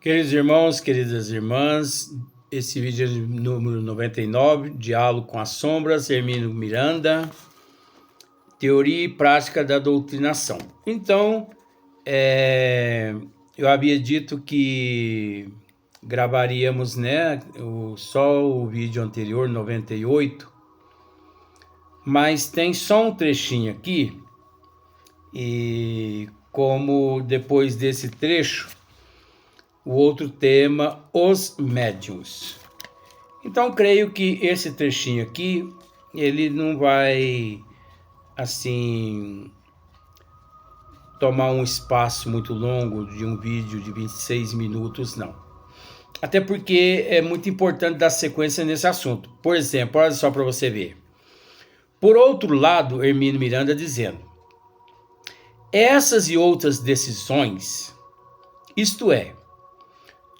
Queridos irmãos, queridas irmãs, esse vídeo é de número 99, Diálogo com as Sombras, Hermínio Miranda, Teoria e Prática da Doutrinação. Então, eu havia dito que gravaríamos, só o vídeo anterior, 98, mas tem só um trechinho aqui, e como depois desse trecho, o outro tema, os médiuns. Então, creio que esse trechinho aqui, ele não vai, assim, tomar um espaço muito longo de um vídeo de 26 minutos, não. Até porque é muito importante dar sequência nesse assunto. Por exemplo, olha só para você ver. Por outro lado, Hermínio Miranda dizendo: essas e outras decisões, isto é,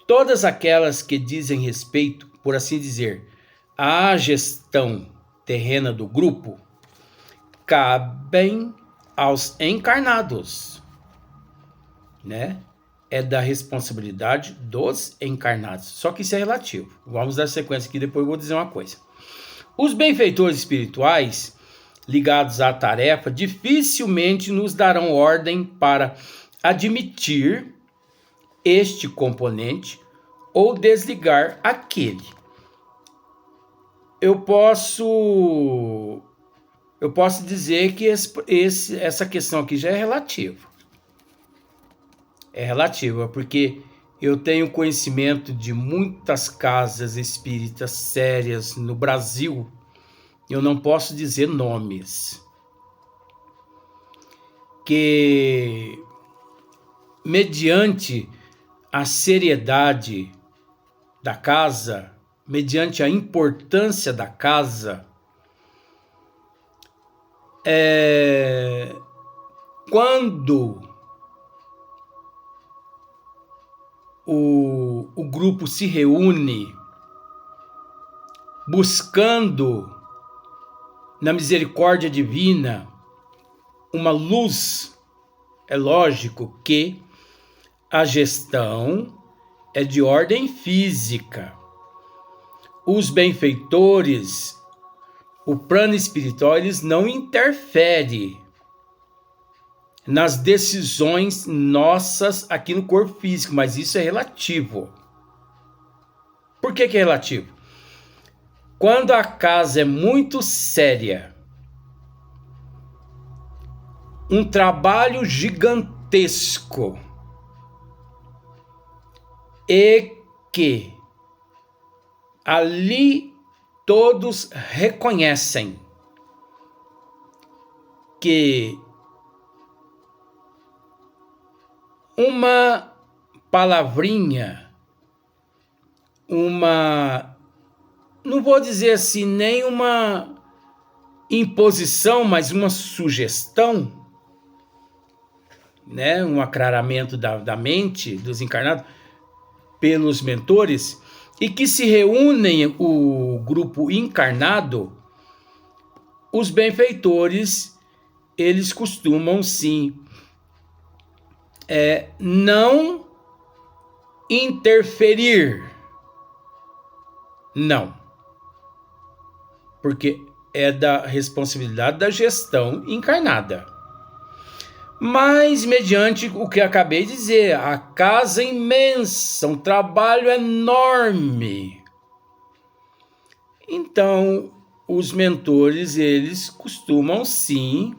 todas aquelas que dizem respeito, por assim dizer, à gestão terrena do grupo, cabem aos encarnados, né? É da responsabilidade dos encarnados. Só que isso é relativo. Vamos dar sequência aqui, depois eu vou dizer uma coisa. Os benfeitores espirituais ligados à tarefa dificilmente nos darão ordem para admitir este componente ou desligar aquele. Eu posso dizer que essa questão aqui já é relativa. É relativa porque eu tenho conhecimento de muitas casas espíritas sérias no Brasil. Eu não posso dizer nomes. Que, mediante a seriedade da casa, mediante a importância da casa, quando o grupo se reúne buscando na misericórdia divina uma luz, é lógico que a gestão é de ordem física. Os benfeitores, o plano espiritual, eles não interferem nas decisões nossas aqui no corpo físico, mas isso é relativo. Por que é relativo? Quando a casa é muito séria, um trabalho gigantesco, e que ali todos reconhecem que uma palavrinha, não vou dizer assim, nem uma imposição, mas uma sugestão, né, um aclaramento da mente dos encarnados pelos mentores, e que se reúnem o grupo encarnado, os benfeitores, eles costumam sim não interferir. Não. Porque é da responsabilidade da gestão encarnada. Mas, mediante o que acabei de dizer, a casa é imensa, um trabalho enorme. Então, os mentores, eles costumam sim,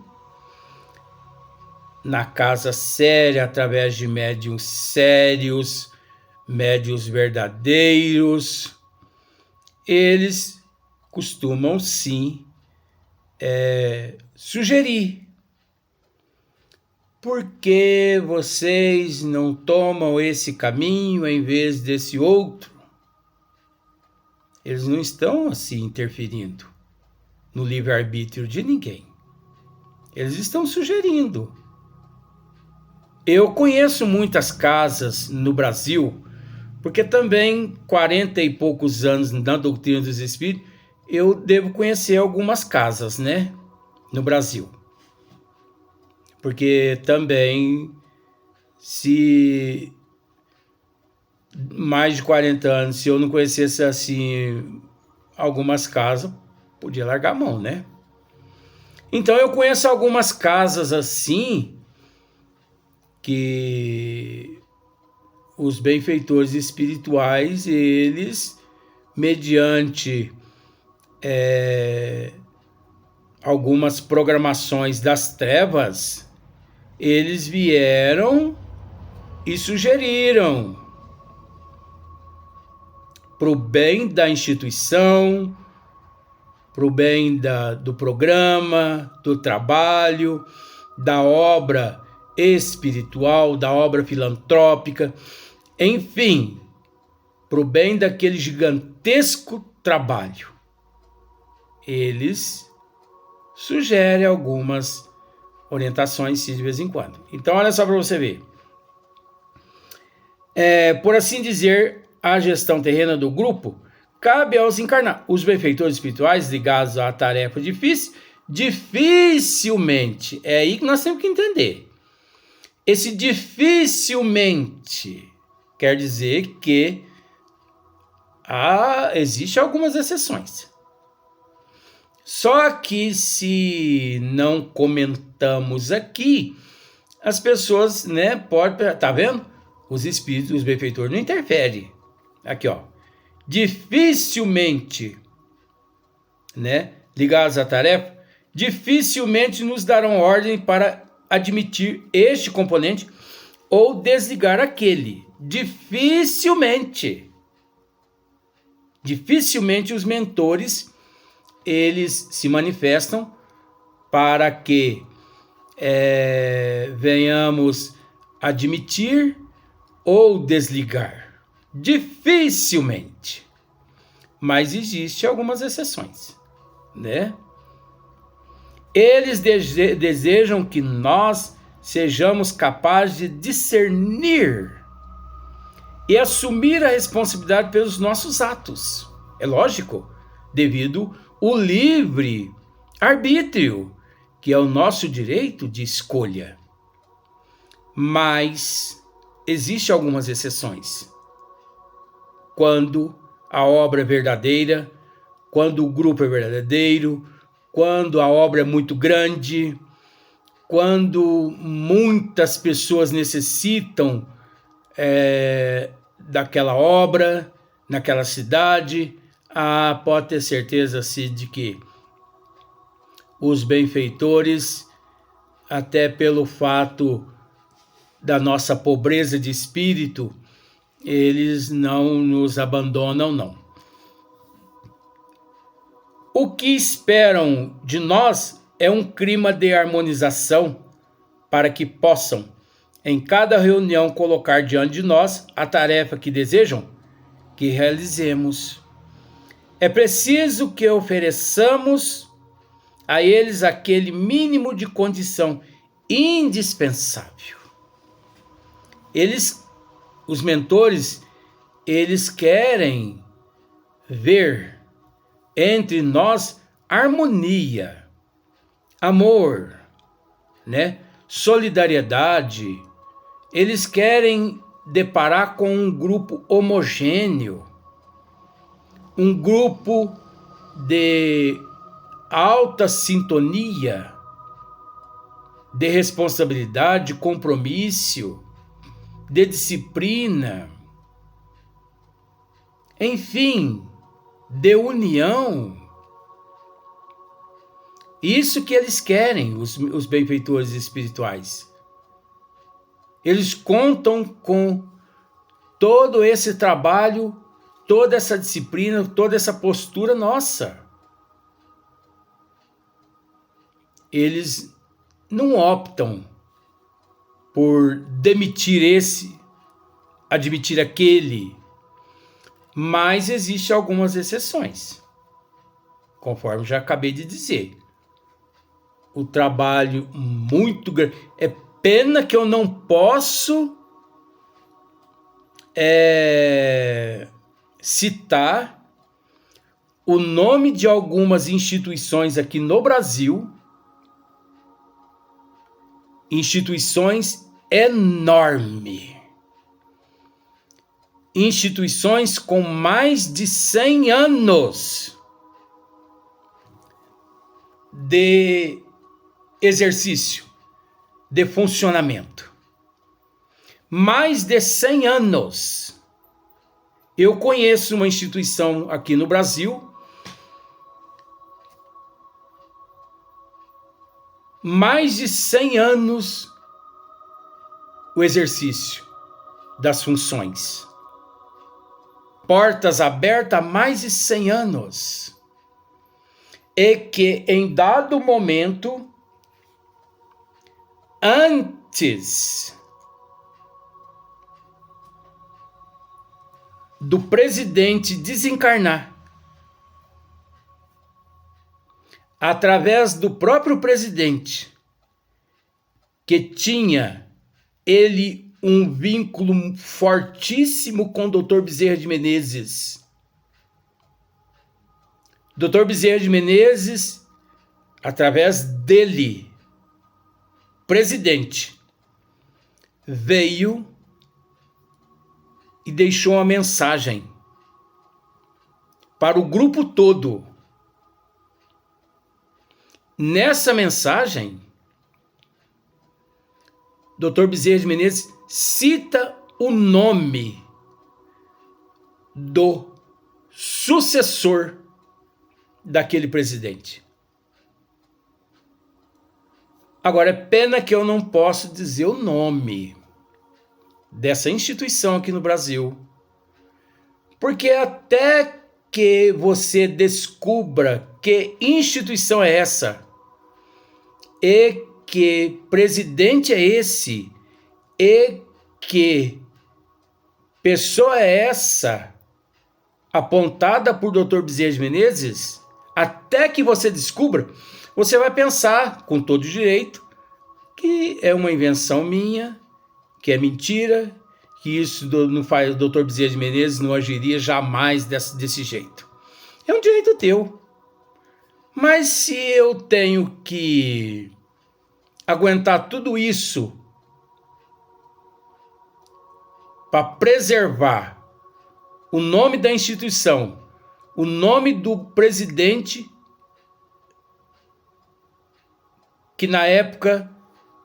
na casa séria, através de médiuns sérios, médiuns verdadeiros, eles costumam sim sugerir: por que vocês não tomam esse caminho em vez desse outro? Eles não estão assim interferindo no livre-arbítrio de ninguém. Eles estão sugerindo. Eu conheço muitas casas no Brasil, porque também 40 e poucos anos na doutrina dos espíritos, eu devo conhecer algumas casas, né, no Brasil. Porque também, se mais de 40 anos, se eu não conhecesse assim algumas casas, podia largar a mão, né? Então eu conheço algumas casas assim que os benfeitores espirituais, eles, mediante algumas programações das trevas, eles vieram e sugeriram para o bem da instituição, para o bem do programa, do trabalho, da obra espiritual, da obra filantrópica, enfim, para o bem daquele gigantesco trabalho. Eles sugerem algumas orientações de vez em quando. Então, olha só para você ver. Por assim dizer, a gestão terrena do grupo cabe aos encarnados. Os benfeitores espirituais ligados à tarefa difícil, dificilmente, é aí que nós temos que entender. Esse dificilmente quer dizer que existem algumas exceções. Só que se não comentamos aqui, as pessoas, né, podem, tá vendo? Os espíritos, os benfeitores não interferem. Aqui, ó. Dificilmente, né, ligados à tarefa, dificilmente nos darão ordem para admitir este componente ou desligar aquele. Dificilmente os mentores, eles se manifestam para que venhamos admitir ou desligar. Dificilmente. Mas existem algumas exceções, né? Eles desejam que nós sejamos capazes de discernir e assumir a responsabilidade pelos nossos atos. É lógico, devido ao livre arbítrio, que é o nosso direito de escolha. Mas existem algumas exceções. Quando a obra é verdadeira, quando o grupo é verdadeiro, quando a obra é muito grande, quando muitas pessoas necessitam daquela obra, naquela cidade, pode ter certeza de que os benfeitores, até pelo fato da nossa pobreza de espírito, eles não nos abandonam, não. O que esperam de nós é um clima de harmonização para que possam, em cada reunião, colocar diante de nós a tarefa que desejam que realizemos. É preciso que ofereçamos a eles aquele mínimo de condição indispensável. Os mentores, eles querem ver entre nós harmonia, amor, né? Solidariedade. Eles querem deparar com um grupo homogêneo, um grupo de alta sintonia, de responsabilidade, de compromisso, de disciplina, enfim, de união. Isso que eles querem, os benfeitores espirituais. Eles contam com todo esse trabalho, toda essa disciplina, toda essa postura nossa. Eles não optam por demitir esse, admitir aquele, mas existem algumas exceções, conforme já acabei de dizer. O trabalho muito grande. É pena que eu não posso citar o nome de algumas instituições aqui no Brasil, instituições enormes, instituições com mais de 100 anos de exercício, de funcionamento. Mais de 100 anos. Eu conheço uma instituição aqui no Brasil, mais de 100 anos o exercício das funções. Portas abertas há mais de 100 anos. E que em dado momento, antes do presidente desencarnar, através do próprio presidente, que tinha ele um vínculo fortíssimo com o Dr. Bezerra de Menezes. Dr. Bezerra de Menezes, através dele, presidente, veio e deixou uma mensagem para o grupo todo. Nessa mensagem, Dr. Bezerra de Menezes cita o nome do sucessor daquele presidente. Agora, é pena que eu não posso dizer o nome dessa instituição aqui no Brasil, porque até que você descubra que instituição é essa e que presidente é esse e que pessoa é essa apontada por Dr. Bezerra de Menezes, até que você descubra, você vai pensar, com todo direito, que é uma invenção minha, que é mentira, que isso não faz, o Dr. Bezerra de Menezes não agiria jamais desse jeito. É um direito teu. Mas se eu tenho que aguentar tudo isso para preservar o nome da instituição, o nome do presidente, que na época,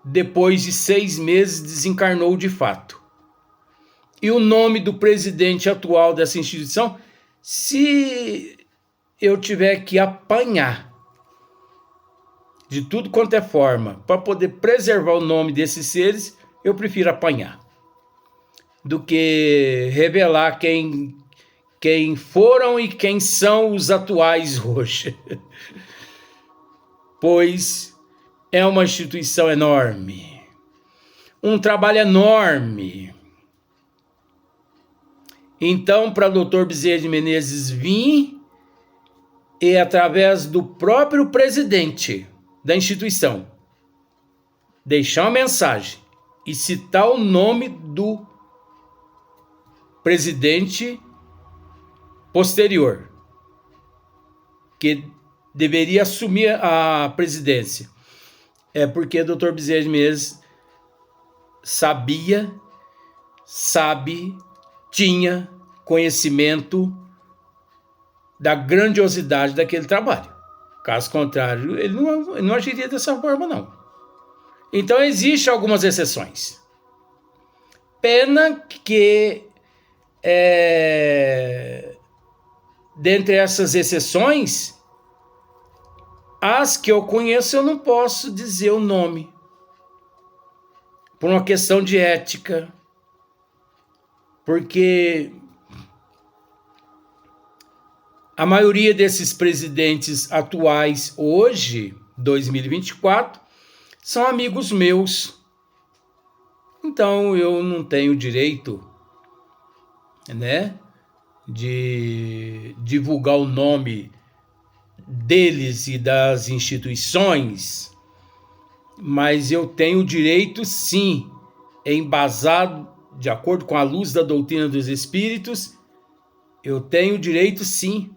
depois de 6 meses, desencarnou de fato, e o nome do presidente atual dessa instituição, se eu tiver que apanhar de tudo quanto é forma para poder preservar o nome desses seres, eu prefiro apanhar do que revelar quem foram e quem são os atuais hoje. Pois é uma instituição enorme, um trabalho enorme. Então, para o Dr. Bezerra de Menezes vir e, através do próprio presidente da instituição, deixar uma mensagem e citar o nome do presidente posterior, que deveria assumir a presidência, é porque o Dr. Bezerra de Menezes tinha conhecimento da grandiosidade daquele trabalho. Caso contrário, ele não agiria dessa forma, não. Então, existem algumas exceções. Pena que, dentre essas exceções, as que eu conheço, eu não posso dizer o nome, por uma questão de ética, porque a maioria desses presidentes atuais hoje, 2024, são amigos meus. Então eu não tenho direito, de divulgar o nome deles e das instituições, mas eu tenho direito, sim, embasado de acordo com a luz da doutrina dos espíritos, eu tenho direito, sim.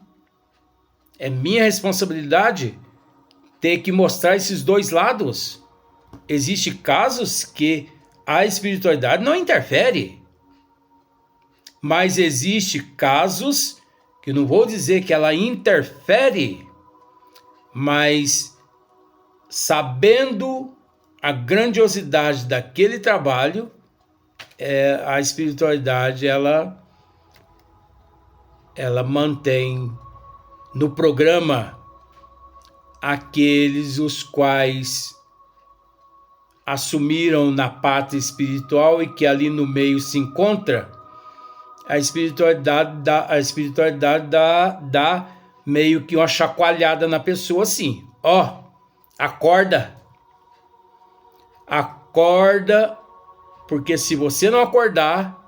É minha responsabilidade ter que mostrar esses dois lados. Existem casos que a espiritualidade não interfere, Mas existe casos que não vou dizer que ela interfere, mas sabendo a grandiosidade daquele trabalho, a espiritualidade ela mantém no programa aqueles os quais assumiram na pátria espiritual e que ali no meio se encontra. A espiritualidade dá meio que uma chacoalhada na pessoa assim. Ó, acorda. Acorda, porque se você não acordar,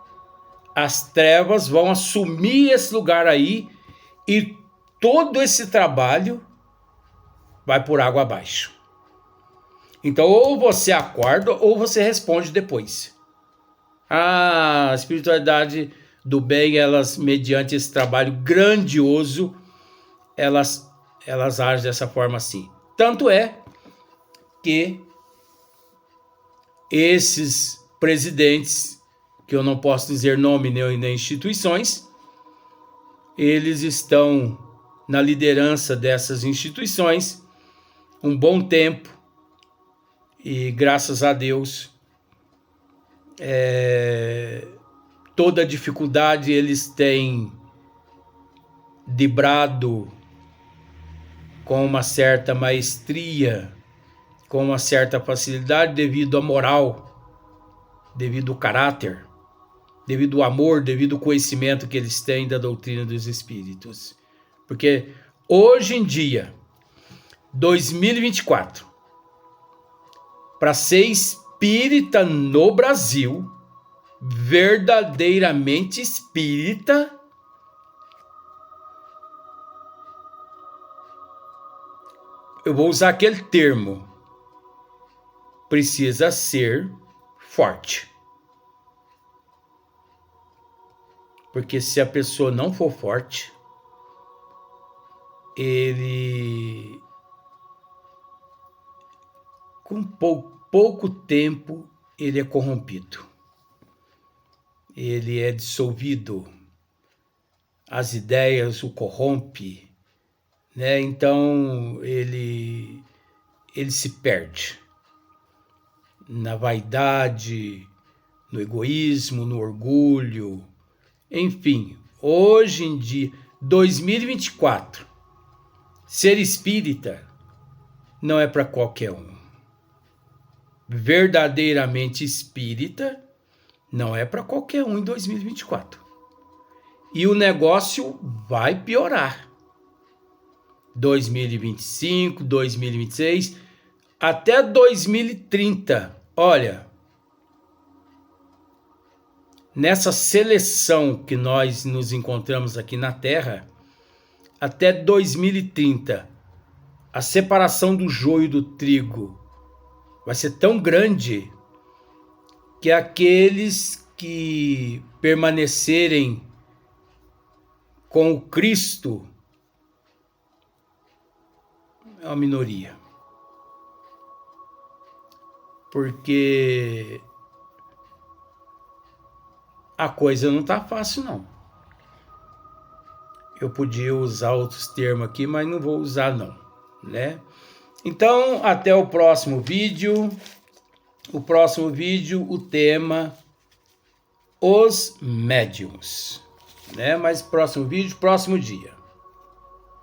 as trevas vão assumir esse lugar aí e todo esse trabalho vai por água abaixo. Então, ou você acorda ou você responde depois. A espiritualidade do bem, elas, mediante esse trabalho grandioso, elas agem dessa forma assim. Tanto é que esses presidentes, que eu não posso dizer nome nem instituições, eles estão na liderança dessas instituições um bom tempo e graças a Deus toda dificuldade eles têm librado com uma certa maestria, com uma certa facilidade devido à moral, devido ao caráter, devido ao amor, devido ao conhecimento que eles têm da doutrina dos espíritos. Porque hoje em dia, 2024, para ser espírita no Brasil, verdadeiramente espírita, eu vou usar aquele termo, precisa ser forte. Porque se a pessoa não for forte, ele com pouco tempo ele é corrompido. Ele é dissolvido. As ideias o corrompe, né? Então ele se perde na vaidade, no egoísmo, no orgulho. Enfim, hoje em dia, 2024, ser espírita não é para qualquer um. Verdadeiramente espírita não é para qualquer um em 2024. E o negócio vai piorar. 2025, 2026, até 2030. Olha, nessa seleção que nós nos encontramos aqui na Terra, até 2030, a separação do joio do trigo vai ser tão grande que aqueles que permanecerem com o Cristo é uma minoria. Porque a coisa não tá fácil, não. Eu podia usar outros termos aqui, mas não vou usar, não, né? Então, até o próximo vídeo. O próximo vídeo, o tema, os médiuns, né? Mas próximo vídeo, próximo dia.